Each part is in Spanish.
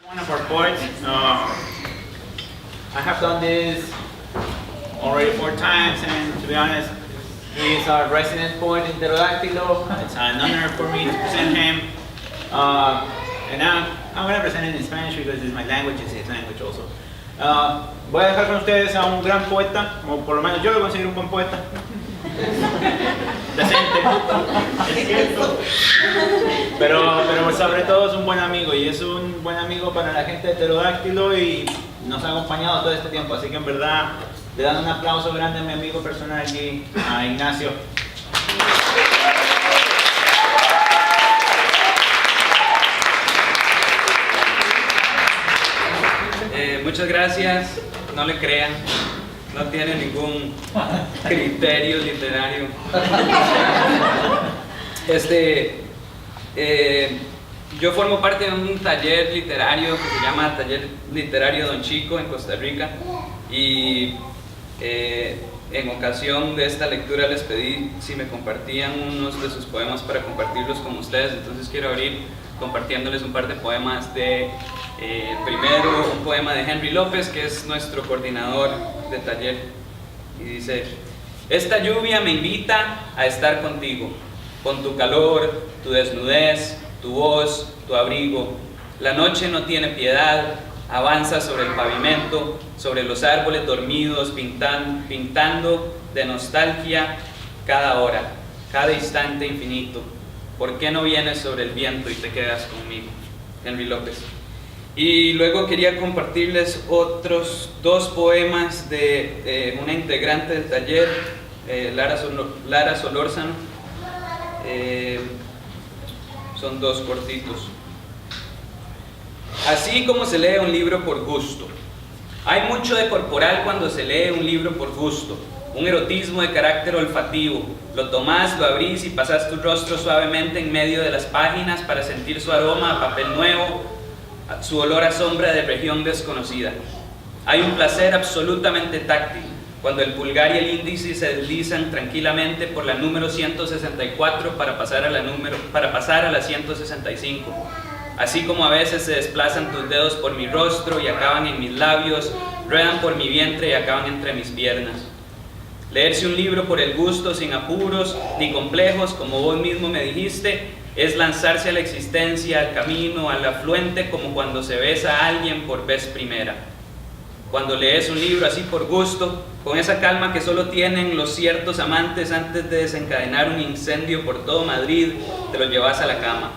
One of our poets. I have done this already 4 times, and to be honest, he's our resident poet in Pterodáctilo. It's an honor for me to present him. And I'm going to present it in Spanish because it's my language, it's his language also. Voy a dejar con ustedes a un gran poeta, o por lo menos yo lo considero un buen poeta. Decente. Pero sobre todo es un buen amigo, y es un buen amigo para la gente de Pterodáctilo y nos ha acompañado todo este tiempo, así que en verdad le dan un aplauso grande a mi amigo personal aquí, a Ignacio. Muchas gracias, no le crean, no tiene ningún criterio literario. Yo formo parte de un taller literario que se llama Taller Literario Don Chico en Costa Rica, y en ocasión de esta lectura les pedí si me compartían unos de sus poemas para compartirlos con ustedes. Entonces quiero abrir compartiéndoles un par de poemas de primero un poema de Henry López, que es nuestro coordinador de taller, y dice: esta lluvia me invita a estar contigo, con tu calor, tu desnudez, tu voz, tu abrigo. La noche no tiene piedad, avanza sobre el pavimento, sobre los árboles dormidos, pintando de nostalgia cada hora, cada instante infinito. ¿Por qué no vienes sobre el viento y te quedas conmigo? Henry López. Y luego quería compartirles otros 2 poemas de una integrante del taller, Lara Solórzano. Son 2 cortitos. Así como se lee un libro por gusto. Hay mucho de corporal cuando se lee un libro por gusto, un erotismo de carácter olfativo. Lo tomás, lo abrís y pasás tu rostro suavemente en medio de las páginas para sentir su aroma a papel nuevo, su olor a sombra de región desconocida. Hay un placer absolutamente táctil cuando el pulgar y el índice se deslizan tranquilamente por la número 164 para pasar a la 165. Así como a veces se desplazan tus dedos por mi rostro y acaban en mis labios, ruedan por mi vientre y acaban entre mis piernas. Leerse un libro por el gusto, sin apuros ni complejos, como vos mismo me dijiste, es lanzarse a la existencia, al camino, al afluente, como cuando se besa a alguien por vez primera. Cuando lees un libro así por gusto, con esa calma que solo tienen los ciertos amantes antes de desencadenar un incendio por todo Madrid, te lo llevas a la cama.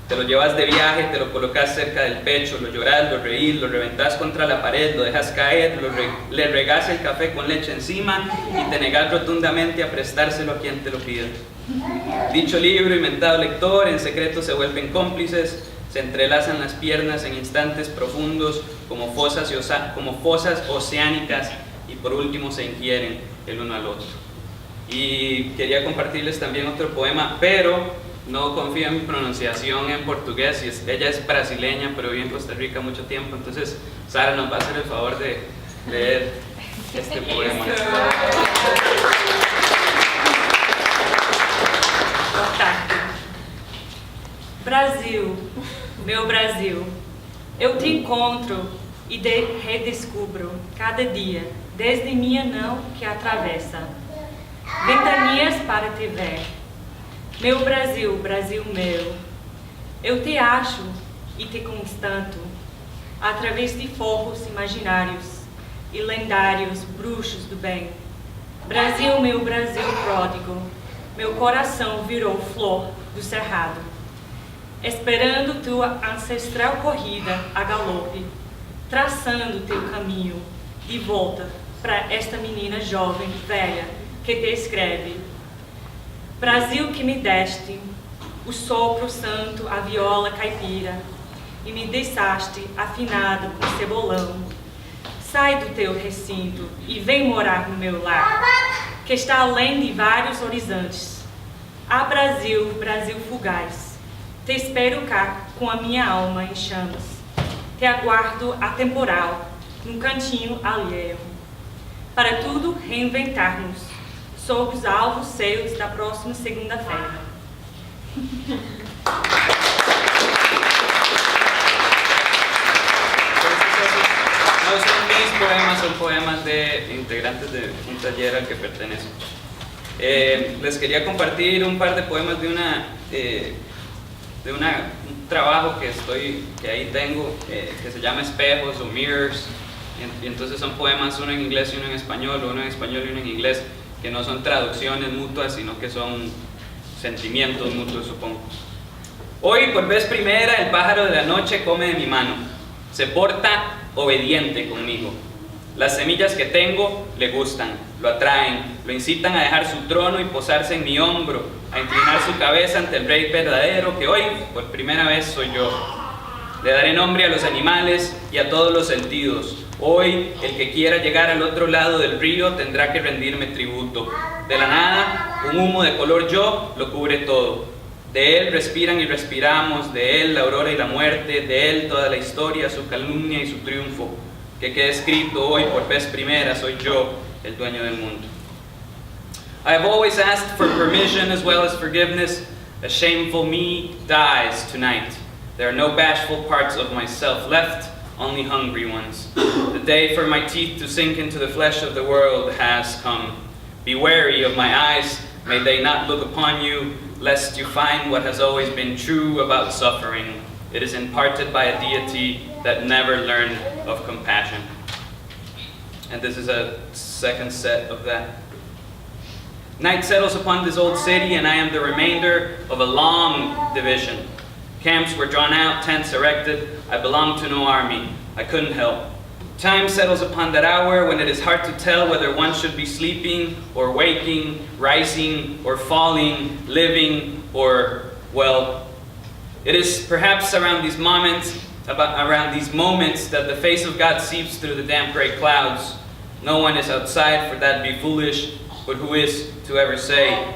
Te lo llevas de viaje, te lo colocas cerca del pecho, lo llorás, lo reís, lo reventás contra la pared, lo dejas caer, le regás el café con leche encima y te negás rotundamente a prestárselo a quien te lo pida. Dicho libro y mentado lector en secreto se vuelven cómplices, se entrelazan las piernas en instantes profundos como fosas oceánicas, y por último se ingieren el uno al otro. Y quería compartirles también otro poema, pero no confío en mi pronunciación en portugués, y ella es brasileña pero vive en Costa Rica mucho tiempo, entonces Sara nos va a hacer el favor de leer este poema. Brasil, meu Brasil, eu te encontro e redescubro cada dia, desde minha não que atravessa, ventanias para te ver. Meu Brasil, Brasil meu, eu te acho e te constato, através de forros imaginários e lendários bruxos do bem. Brasil, meu Brasil pródigo, meu coração virou flor do cerrado, esperando tua ancestral corrida a galope, traçando teu caminho de volta para esta menina jovem, velha, que te escreve. Brasil que me deste o sopro santo, a viola caipira, e me deixaste afinado com cebolão. Sai do teu recinto e vem morar no meu lar, que está além de vários horizontes. Ah, Brasil, Brasil fugaz, te espero cá com a minha alma em chamas. Te aguardo atemporal, num cantinho alheio, para tudo reinventarmos sob os alvos céus da próxima segunda-feira. poemas son poemas de integrantes de un taller al que pertenezco. Les quería compartir un par de poemas de un trabajo que ahí tengo, que se llama Espejos o Mirrors, y entonces son poemas, uno en inglés y uno en español, o uno en español y uno en inglés, que no son traducciones mutuas, sino que son sentimientos mutuos, supongo. Hoy, por vez primera, el pájaro de la noche come de mi mano, se porta obediente conmigo. Las semillas que tengo le gustan, lo atraen, lo incitan a dejar su trono y posarse en mi hombro, a inclinar su cabeza ante el rey verdadero que hoy, por primera vez, soy yo. Le daré nombre a los animales y a todos los sentidos. Hoy, el que quiera llegar al otro lado del río tendrá que rendirme tributo. De la nada, un humo de color yo lo cubre todo. De él respiran y respiramos, de él la aurora y la muerte, de él toda la historia, su calumnia y su triunfo. Que quede escrito hoy por vez primera, soy yo, el dueño del mundo. I have always asked for permission as well as forgiveness. A shameful me dies tonight. There are no bashful parts of myself left, only hungry ones. The day for my teeth to sink into the flesh of the world has come. Be wary of my eyes, may they not look upon you, lest you find what has always been true about suffering. It is imparted by a deity that never learned of compassion. And this is a second set of that. Night settles upon this old city, and I am the remainder of a long division. Camps were drawn out, tents erected. I belonged to no army. I couldn't help. Time settles upon that hour when it is hard to tell whether one should be sleeping or waking, rising or falling, living or, well, it is perhaps around these moments that the face of God seeps through the damp gray clouds. No one is outside, for that'd be foolish, but who is to ever say?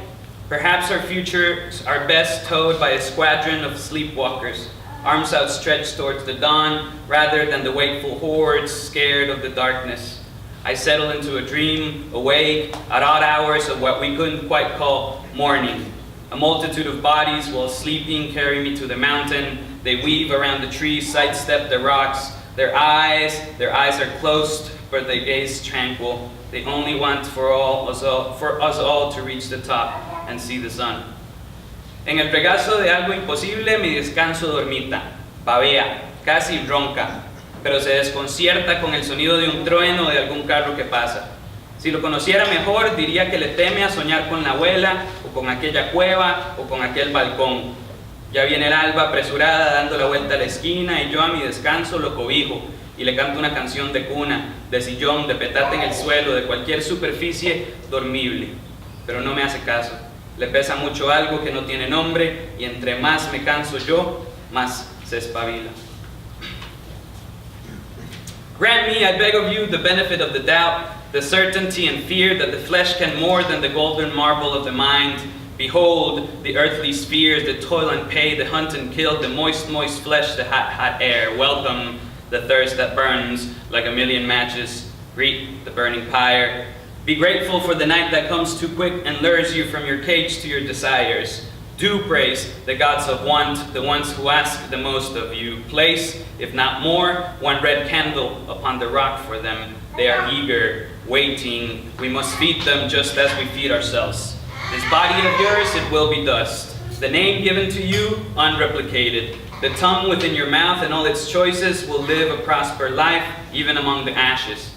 Perhaps our futures are best towed by a squadron of sleepwalkers, arms outstretched towards the dawn, rather than the wakeful hordes scared of the darkness. I settle into a dream, awake, at odd hours of what we couldn't quite call morning. A multitude of bodies, while sleeping, carry me to the mountain. They weave around the trees, sidestep the rocks. Their eyes are closed, but they gaze tranquil. They only want for us all to reach the top and see the sun. En el regazo de algo imposible, mi descanso dormita, babea, casi ronca, pero se desconcierta con el sonido de un trueno o de algún carro que pasa. Si lo conociera mejor, diría que le teme a soñar con la abuela, o con aquella cueva, o con aquel balcón. Ya viene el alba apresurada dando la vuelta a la esquina, y yo a mi descanso lo cobijo, y le canto una canción de cuna, de sillón, de petate en el suelo, de cualquier superficie dormible. Pero no me hace caso. Le pesa mucho algo que no tiene nombre, y entre más me canso yo, más se espabila. Grant me, I beg of you, the benefit of the doubt, the certainty and fear that the flesh can more than the golden marble of the mind. Behold, the earthly spheres, the toil and pay, the hunt and kill, the moist, moist flesh, the hot, hot air. Welcome the thirst that burns like a million matches. Greet the burning pyre. Be grateful for the night that comes too quick and lures you from your cage to your desires. Do praise the gods of want, the ones who ask the most of you. Place, if not more, one red candle upon the rock for them. They are eager, waiting. We must feed them just as we feed ourselves. This body of yours, it will be dust. The name given to you, unreplicated. The tongue within your mouth and all its choices will live a prosper life, even among the ashes.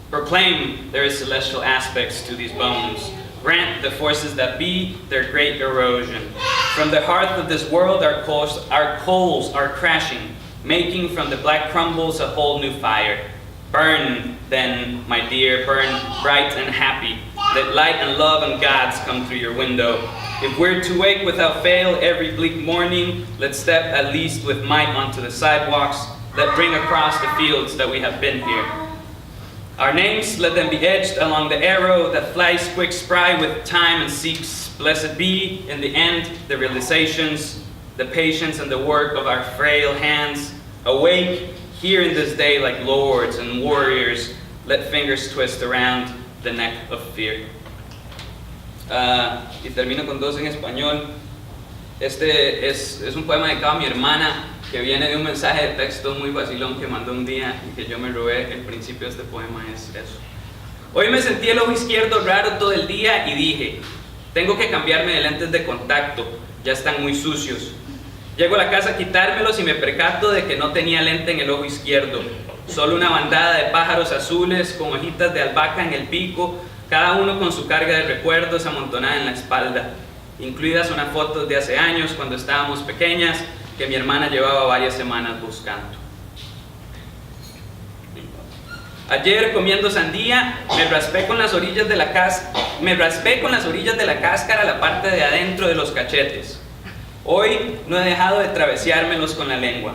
Proclaim there is celestial aspects to these bones. Grant the forces that be their great erosion. From the hearth of this world our coals are crashing, making from the black crumbles a whole new fire. Burn then, my dear, burn bright and happy. Let light and love and God's come through your window. If we're to wake without fail every bleak morning, let's step at least with might onto the sidewalks that bring across the fields that we have been here. Our names, let them be edged along the arrow that flies quick spry with time and seeks. Blessed be, in the end, the realizations, the patience and the work of our frail hands. Awake here in this day like lords and warriors, let fingers twist around the neck of fear. Y termino con dos en español. Este es un poema dedicado a mi hermana. que viene de un mensaje de texto muy vacilón que mandó un día y que yo me robé. El principio de este poema es eso. Hoy me sentí el ojo izquierdo raro todo el día y dije, tengo que cambiarme de lentes de contacto, ya están muy sucios. Llego a la casa a quitármelos y me percato de que no tenía lente en el ojo izquierdo, solo una bandada de pájaros azules con hojitas de albahaca en el pico, cada uno con su carga de recuerdos amontonada en la espalda, incluidas unas fotos de hace años cuando estábamos pequeñas que mi hermana llevaba varias semanas buscando. Ayer, comiendo sandía, me raspé con las orillas de la cáscara la parte de adentro de los cachetes. Hoy no he dejado de traveseármelos con la lengua.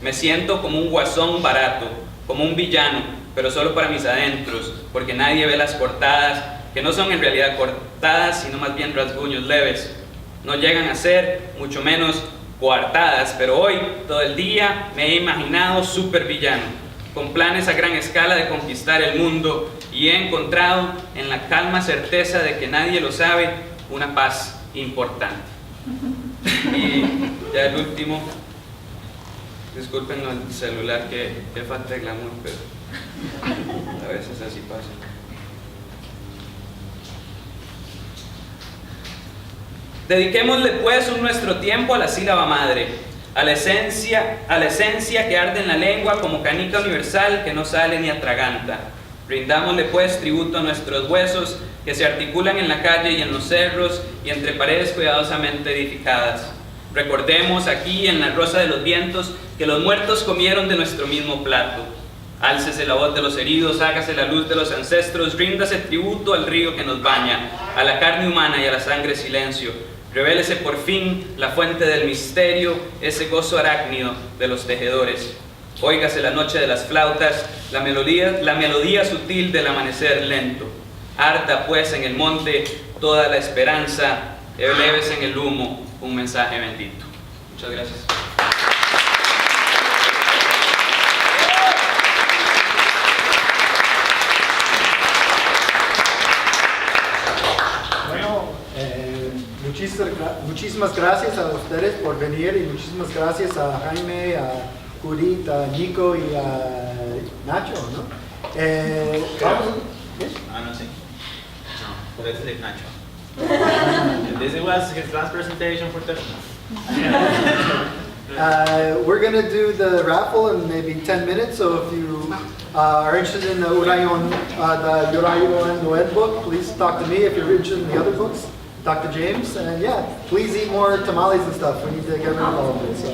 Me siento como un guasón barato, como un villano, pero solo para mis adentros, porque nadie ve las cortadas, que no son en realidad cortadas, sino más bien rasguños leves. No llegan a ser, mucho menos, coartadas, pero hoy, todo el día, me he imaginado supervillano, con planes a gran escala de conquistar el mundo, y he encontrado, en la calma certeza de que nadie lo sabe, una paz importante. Y ya el último, disculpen el celular que falta de glamour, pero a veces así pasa. Dediquémosle pues nuestro tiempo a la sílaba madre, a la esencia que arde en la lengua como canica universal que no sale ni atraganta. Rindámosle pues tributo a nuestros huesos que se articulan en la calle y en los cerros y entre paredes cuidadosamente edificadas. Recordemos aquí en la rosa de los vientos que los muertos comieron de nuestro mismo plato. Álcese la voz de los heridos, hágase la luz de los ancestros, ríndase tributo al río que nos baña, a la carne humana y a la sangre silencio. Revélese por fin la fuente del misterio, ese gozo arácnido de los tejedores. Óigase la noche de las flautas, la melodía sutil del amanecer lento. Arda pues en el monte toda la esperanza, elévese en el humo un mensaje bendito. Muchas gracias. Muchísimas gracias a ustedes por venir y muchísimas gracias a Jaime, a Judith, a Nico y a Nacho, ¿no? Vamos. No sé. No, but it's Ignacio. This was his last presentation for the... We're going to do the raffle in maybe 10 minutes, so if you are interested in the Urayon Noed book, please talk to me. If you're interested in the other books, Dr. James, and yeah, please eat more tamales and stuff. We need to get rid of all of it. So.